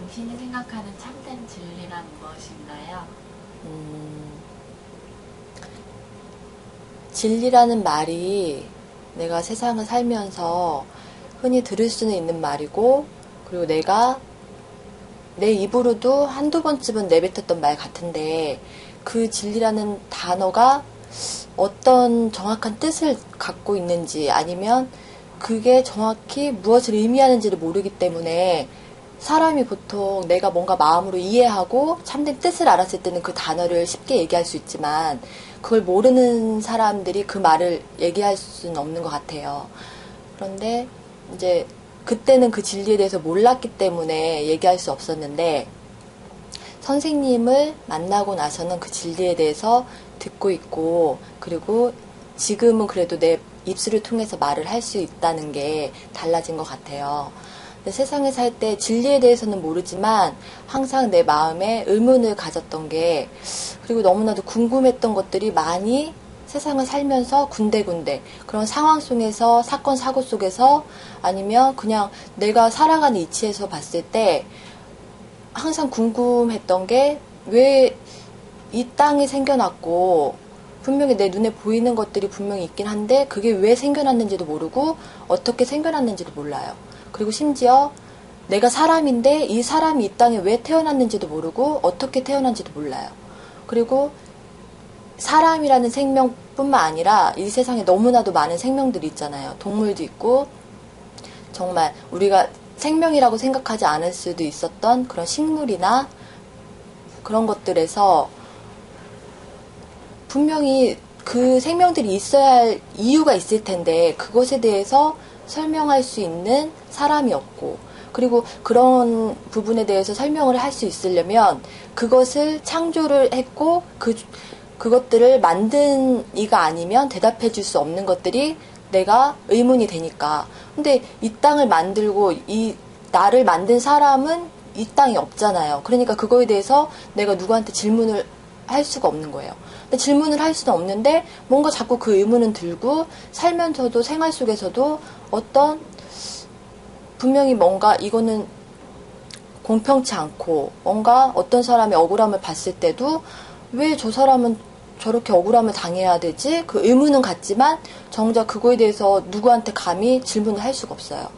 당신이 생각하는 참된 진리란 무엇인가요? 진리라는 말이 내가 세상을 살면서 흔히 들을 수는 있는 말이고, 그리고 내가 내 입으로도 한두 번쯤은 내뱉었던 말 같은데, 그 진리라는 단어가 어떤 정확한 뜻을 갖고 있는지, 아니면 그게 정확히 무엇을 의미하는지를 모르기 때문에 사람이 보통 내가 뭔가 마음으로 이해하고 참된 뜻을 알았을 때는 그 단어를 쉽게 얘기할 수 있지만, 그걸 모르는 사람들이 그 말을 얘기할 수는 없는 것 같아요. 그런데 이제 그때는 그 진리에 대해서 몰랐기 때문에 얘기할 수 없었는데, 선생님을 만나고 나서는 그 진리에 대해서 듣고 있고, 그리고 지금은 그래도 내 입술을 통해서 말을 할 수 있다는 게 달라진 것 같아요. 세상에 살 때 진리에 대해서는 모르지만 항상 내 마음에 의문을 가졌던 게, 그리고 너무나도 궁금했던 것들이 많이 세상을 살면서 군데군데 그런 상황 속에서, 사건 사고 속에서, 아니면 그냥 내가 살아가는 이치에서 봤을 때 항상 궁금했던 게, 왜 이 땅이 생겨났고 분명히 내 눈에 보이는 것들이 분명히 있긴 한데 그게 왜 생겨났는지도 모르고 어떻게 생겨났는지도 몰라요. 그리고 심지어 내가 사람인데 이 사람이 이 땅에 왜 태어났는지도 모르고 어떻게 태어난지도 몰라요. 그리고 사람이라는 생명뿐만 아니라 이 세상에 너무나도 많은 생명들이 있잖아요. 동물도 있고, 정말 우리가 생명이라고 생각하지 않을 수도 있었던 그런 식물이나 그런 것들에서 분명히 그 생명들이 있어야 할 이유가 있을 텐데 그것에 대해서 설명할 수 있는 사람이 없고, 그리고 그런 부분에 대해서 설명을 할 수 있으려면 그것을 창조를 했고 그것들을 만든 이가 아니면 대답해 줄 수 없는 것들이 내가 의문이 되니까. 근데 이 땅을 만들고 이 나를 만든 사람은 이 땅에 없잖아요. 그러니까 그거에 대해서 내가 누구한테 질문을 할 수가 없는 거예요. 근데 질문을 할 수는 없는데 뭔가 자꾸 그 의문은 들고, 살면서도 생활 속에서도 어떤 분명히 뭔가 이거는 공평치 않고, 뭔가 어떤 사람의 억울함을 봤을 때도 왜 저 사람은 저렇게 억울함을 당해야 되지? 그 의문은 같지만 정작 그거에 대해서 누구한테 감히 질문을 할 수가 없어요.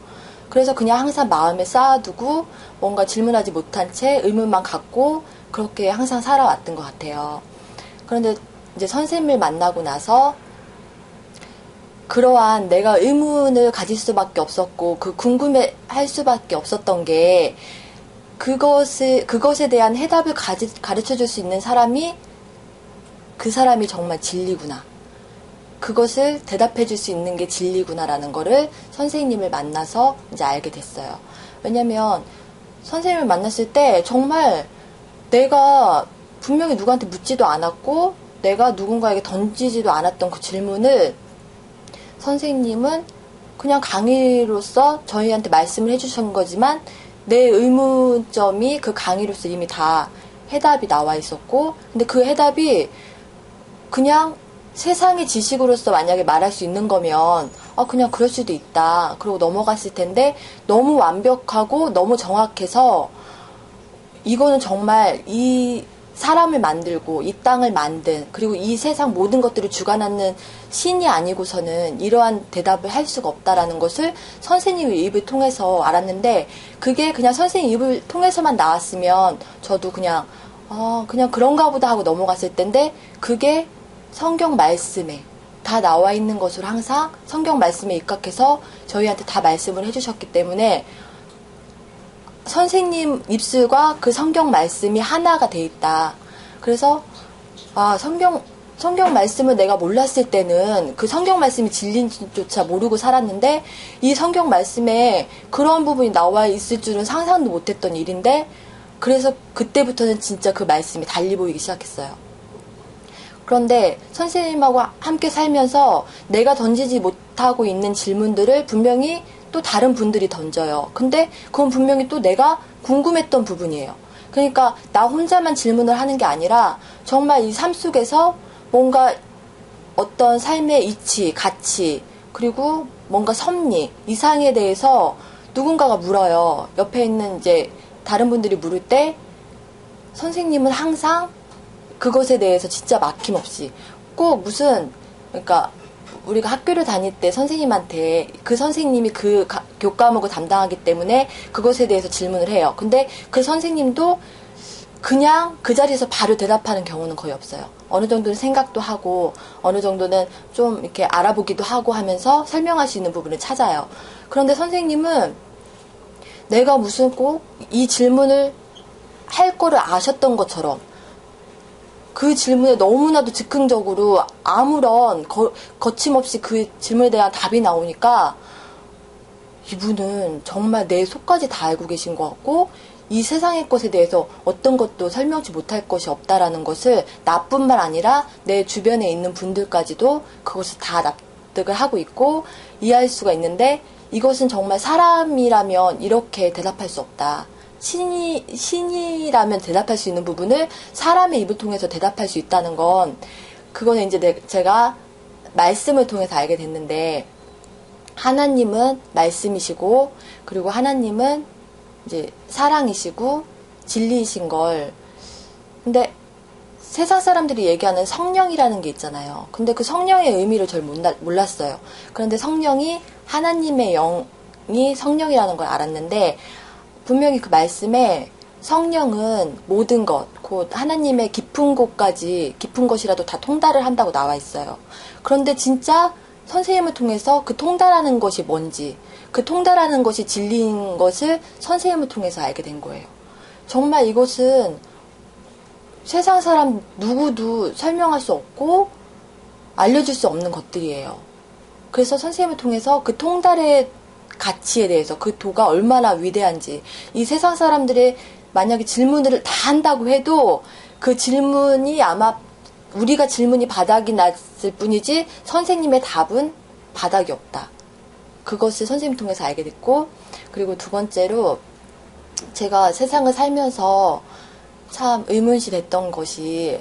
그래서 그냥 항상 마음에 쌓아두고 뭔가 질문하지 못한 채 의문만 갖고 그렇게 항상 살아왔던 것 같아요. 그런데 이제 선생님을 만나고 나서 그러한 내가 의문을 가질 수밖에 없었고 그 궁금해 할 수밖에 없었던 게, 그것에 대한 해답을 가르쳐 줄 수 있는 사람이 그 사람이 정말 진리구나. 그것을 대답해 줄 수 있는 게 진리구나라는 거를 선생님을 만나서 이제 알게 됐어요. 왜냐면 선생님을 만났을 때 정말 내가 분명히 누구한테 묻지도 않았고 내가 누군가에게 던지지도 않았던 그 질문을 선생님은 그냥 강의로서 저희한테 말씀을 해주신 거지만 내 의문점이 그 강의로서 이미 다 해답이 나와 있었고, 근데 그 해답이 그냥 세상의 지식으로서 만약에 말할 수 있는 거면 그냥 그럴 수도 있다 그러고 넘어갔을 텐데, 너무 완벽하고 너무 정확해서 이거는 정말 이 사람을 만들고 이 땅을 만든, 그리고 이 세상 모든 것들을 주관하는 신이 아니고서는 이러한 대답을 할 수가 없다라는 것을 선생님의 입을 통해서 알았는데, 그게 그냥 선생님 입을 통해서만 나왔으면 저도 그냥 그런가 보다 하고 넘어갔을 텐데, 그게 성경 말씀에 다 나와 있는 것으로 항상 성경 말씀에 입각해서 저희한테 다 말씀을 해주셨기 때문에 선생님 입술과 그 성경 말씀이 하나가 돼 있다. 그래서 성경 말씀을 내가 몰랐을 때는 그 성경 말씀이 진리인지조차 모르고 살았는데, 이 성경 말씀에 그런 부분이 나와 있을 줄은 상상도 못했던 일인데, 그래서 그때부터는 진짜 그 말씀이 달리 보이기 시작했어요. 그런데 선생님하고 함께 살면서 내가 던지지 못하고 있는 질문들을 분명히 또 다른 분들이 던져요. 근데 그건 분명히 또 내가 궁금했던 부분이에요. 그러니까 나 혼자만 질문을 하는 게 아니라 정말 이 삶 속에서 뭔가 어떤 삶의 이치, 가치, 그리고 뭔가 섭리, 이상에 대해서 누군가가 물어요. 옆에 있는 이제 다른 분들이 물을 때 선생님은 항상 그것에 대해서 진짜 막힘없이 꼭 무슨 그러니까 우리가 학교를 다닐 때 선생님한테 그 선생님이 그 교과목을 담당하기 때문에 그것에 대해서 질문을 해요. 근데 그 선생님도 그냥 그 자리에서 바로 대답하는 경우는 거의 없어요. 어느 정도는 생각도 하고 어느 정도는 좀 이렇게 알아보기도 하고 하면서 설명할 수 있는 부분을 찾아요. 그런데 선생님은 내가 무슨 꼭 이 질문을 할 거를 아셨던 것처럼 그 질문에 너무나도 즉흥적으로 아무런 거침없이 그 질문에 대한 답이 나오니까 이분은 정말 내 속까지 다 알고 계신 것 같고 이 세상의 것에 대해서 어떤 것도 설명치 못할 것이 없다라는 것을 나뿐만 아니라 내 주변에 있는 분들까지도 그것을 다 납득을 하고 있고 이해할 수가 있는데 이것은 정말 사람이라면 이렇게 대답할 수 없다. 신이라면 대답할 수 있는 부분을 사람의 입을 통해서 대답할 수 있다는 건 그거는 이제 제가 말씀을 통해서 알게 됐는데 하나님은 말씀이시고 그리고 하나님은 이제 사랑이시고 진리이신 걸 근데 세상 사람들이 얘기하는 성령이라는 게 있잖아요. 근데 그 성령의 의미를 잘 몰랐어요. 그런데 성령이 하나님의 영이 성령이라는 걸 알았는데 분명히 그 말씀에 성령은 모든 것, 곧 하나님의 깊은 곳까지 깊은 것이라도 다 통달을 한다고 나와 있어요. 그런데 진짜 선생님을 통해서 그 통달하는 것이 뭔지, 그 통달하는 것이 진리인 것을 선생님을 통해서 알게 된 거예요. 정말 이것은 세상 사람 누구도 설명할 수 없고 알려줄 수 없는 것들이에요. 그래서 선생님을 통해서 그 통달의 가치에 대해서 그 도가 얼마나 위대한지 이 세상 사람들의 만약에 질문을 다 한다고 해도 그 질문이 아마 우리가 질문이 바닥이 났을 뿐이지 선생님의 답은 바닥이 없다. 그것을 선생님 통해서 알게 됐고 그리고 두 번째로 제가 세상을 살면서 참 의문시 됐던 것이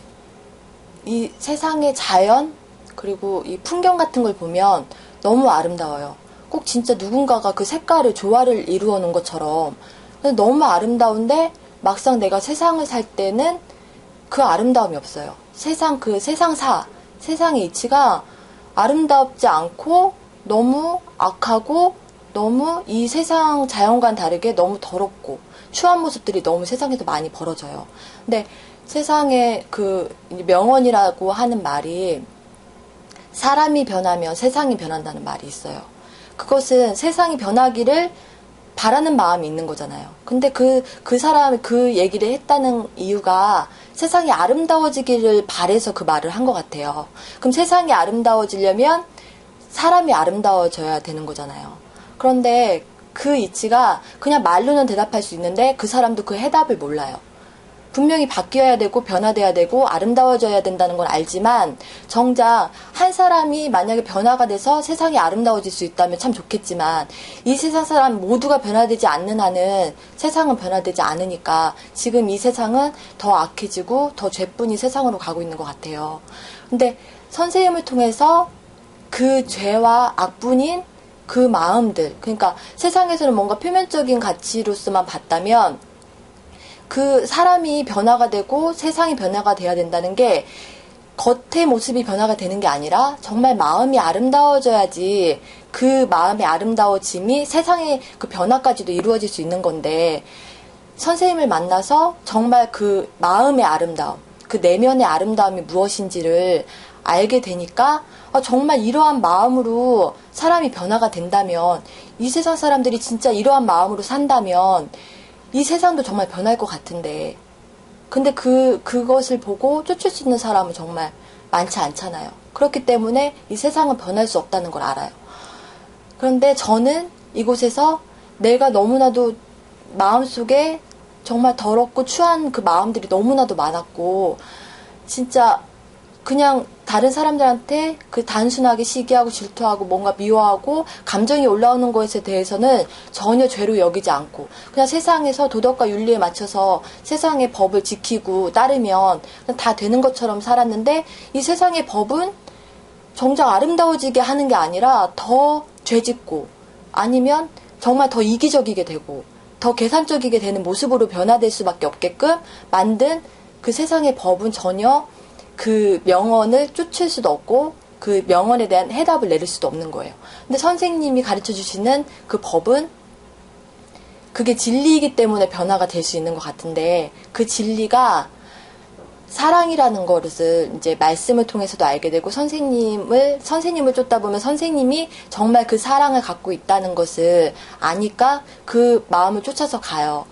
이 세상의 자연 그리고 이 풍경 같은 걸 보면 너무 아름다워요. 꼭 진짜 누군가가 그 색깔을 조화를 이루어 놓은 것처럼 너무 아름다운데 막상 내가 세상을 살 때는 그 아름다움이 없어요. 세상의 이치가 아름답지 않고 너무 악하고 너무 이 세상 자연과는 다르게 너무 더럽고 추한 모습들이 너무 세상에서 많이 벌어져요. 근데 세상에 그 명언이라고 하는 말이 사람이 변하면 세상이 변한다는 말이 있어요. 그것은 세상이 변하기를 바라는 마음이 있는 거잖아요. 근데 그 사람이 그 얘기를 했다는 이유가 세상이 아름다워지기를 바래서 그 말을 한 것 같아요. 그럼 세상이 아름다워지려면 사람이 아름다워져야 되는 거잖아요. 그런데 그 이치가 그냥 말로는 대답할 수 있는데 그 사람도 그 해답을 몰라요. 분명히 바뀌어야 되고 변화돼야 되고 아름다워져야 된다는 걸 알지만 정작 한 사람이 만약에 변화가 돼서 세상이 아름다워질 수 있다면 참 좋겠지만 이 세상 사람 모두가 변화되지 않는 한은 세상은 변화되지 않으니까 지금 이 세상은 더 악해지고 더 죄뿐이 세상으로 가고 있는 것 같아요. 근데 선생님을 통해서 그 죄와 악뿐인 그 마음들 그러니까 세상에서는 뭔가 표면적인 가치로서만 봤다면 그 사람이 변화가 되고 세상이 변화가 돼야 된다는 게 겉의 모습이 변화가 되는 게 아니라 정말 마음이 아름다워져야지 그 마음의 아름다워짐이 세상의 그 변화까지도 이루어질 수 있는 건데 선생님을 만나서 정말 그 마음의 아름다움, 그 내면의 아름다움이 무엇인지를 알게 되니까 정말 이러한 마음으로 사람이 변화가 된다면 이 세상 사람들이 진짜 이러한 마음으로 산다면 이 세상도 정말 변할 것 같은데 근데 그것을 보고 쫓을 수 있는 사람은 정말 많지 않잖아요. 그렇기 때문에 이 세상은 변할 수 없다는 걸 알아요. 그런데 저는 이곳에서 내가 너무나도 마음속에 정말 더럽고 추한 그 마음들이 너무나도 많았고 진짜 그냥 다른 사람들한테 그 단순하게 시기하고 질투하고 뭔가 미워하고 감정이 올라오는 것에 대해서는 전혀 죄로 여기지 않고 그냥 세상에서 도덕과 윤리에 맞춰서 세상의 법을 지키고 따르면 다 되는 것처럼 살았는데 이 세상의 법은 정작 아름다워지게 하는 게 아니라 더 죄짓고 아니면 정말 더 이기적이게 되고 더 계산적이게 되는 모습으로 변화될 수밖에 없게끔 만든 그 세상의 법은 전혀 그 명언을 쫓을 수도 없고 그 명언에 대한 해답을 내릴 수도 없는 거예요. 근데 선생님이 가르쳐 주시는 그 법은 그게 진리이기 때문에 변화가 될 수 있는 것 같은데 그 진리가 사랑이라는 것을 이제 말씀을 통해서도 알게 되고 선생님을 쫓다 보면 선생님이 정말 그 사랑을 갖고 있다는 것을 아니까 그 마음을 쫓아서 가요.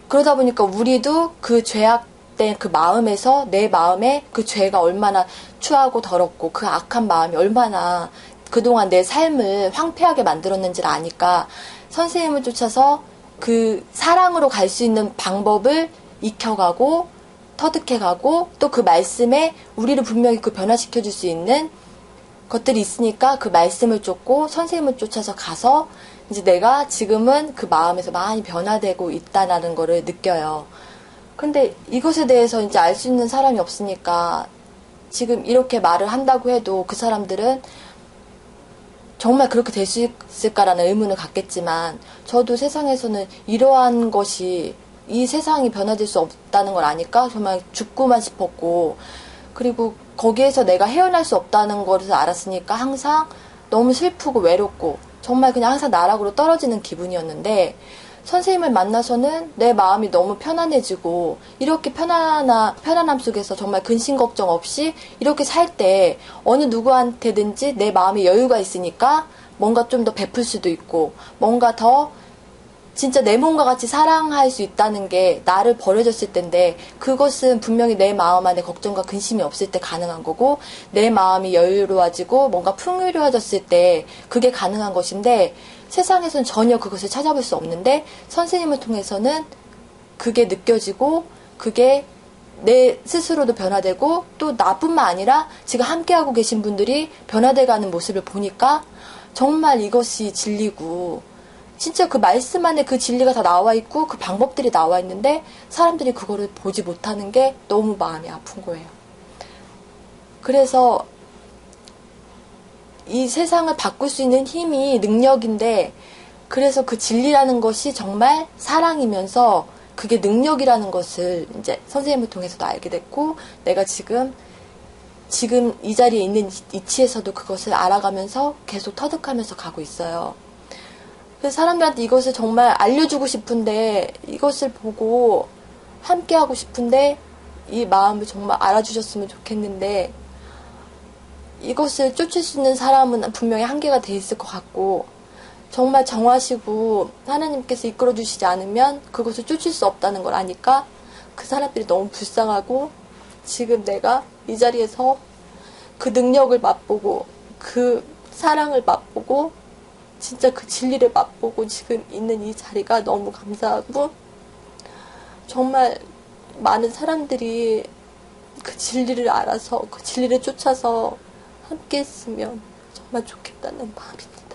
그러다 보니까 우리도 그 죄악된 그 마음에서 내 마음에 그 죄가 얼마나 추하고 더럽고 그 악한 마음이 얼마나 그동안 내 삶을 황폐하게 만들었는지를 아니까 선생님을 쫓아서 그 사랑으로 갈 수 있는 방법을 익혀가고 터득해가고 또 그 말씀에 우리를 분명히 그 변화시켜줄 수 있는 것들이 있으니까 그 말씀을 쫓고 선생님을 쫓아서 가서 이제 내가 지금은 그 마음에서 많이 변화되고 있다는 거를 느껴요. 근데 이것에 대해서 이제 알 수 있는 사람이 없으니까 지금 이렇게 말을 한다고 해도 그 사람들은 정말 그렇게 될 수 있을까라는 의문을 갖겠지만 저도 세상에서는 이러한 것이 이 세상이 변화될 수 없다는 걸 아니까 정말 죽고만 싶었고 그리고 거기에서 내가 헤어날 수 없다는 것을 알았으니까 항상 너무 슬프고 외롭고 정말 그냥 항상 나락으로 떨어지는 기분이었는데 선생님을 만나서는 내 마음이 너무 편안해지고 이렇게 편안함 속에서 정말 근심 걱정 없이 이렇게 살 때 어느 누구한테든지 내 마음에 여유가 있으니까 뭔가 좀 더 베풀 수도 있고 뭔가 더 진짜 내 몸과 같이 사랑할 수 있다는 게 나를 버려졌을 텐데 그것은 분명히 내 마음 안에 걱정과 근심이 없을 때 가능한 거고 내 마음이 여유로워지고 뭔가 풍요로워졌을 때 그게 가능한 것인데 세상에서는 전혀 그것을 찾아볼 수 없는데 선생님을 통해서는 그게 느껴지고 그게 내 스스로도 변화되고 또 나뿐만 아니라 지금 함께하고 계신 분들이 변화돼가는 모습을 보니까 정말 이것이 진리고 진짜 그 말씀 안에 그 진리가 다 나와 있고 그 방법들이 나와 있는데 사람들이 그거를 보지 못하는 게 너무 마음이 아픈 거예요. 그래서 이 세상을 바꿀 수 있는 힘이 능력인데 그래서 그 진리라는 것이 정말 사랑이면서 그게 능력이라는 것을 이제 선생님을 통해서도 알게 됐고 내가 지금 이 자리에 있는 이치에서도 그것을 알아가면서 계속 터득하면서 가고 있어요. 그래서 사람들한테 이것을 정말 알려주고 싶은데 이것을 보고 함께하고 싶은데 이 마음을 정말 알아주셨으면 좋겠는데 이것을 쫓을 수 있는 사람은 분명히 한계가 돼 있을 것 같고 정말 정하시고 하나님께서 이끌어주시지 않으면 그것을 쫓을 수 없다는 걸 아니까 그 사람들이 너무 불쌍하고 지금 내가 이 자리에서 그 능력을 맛보고 그 사랑을 맛보고 진짜 그 진리를 맛보고 지금 있는 이 자리가 너무 감사하고 정말 많은 사람들이 그 진리를 알아서 그 진리를 쫓아서 함께 했으면 정말 좋겠다는 마음이 듭니다.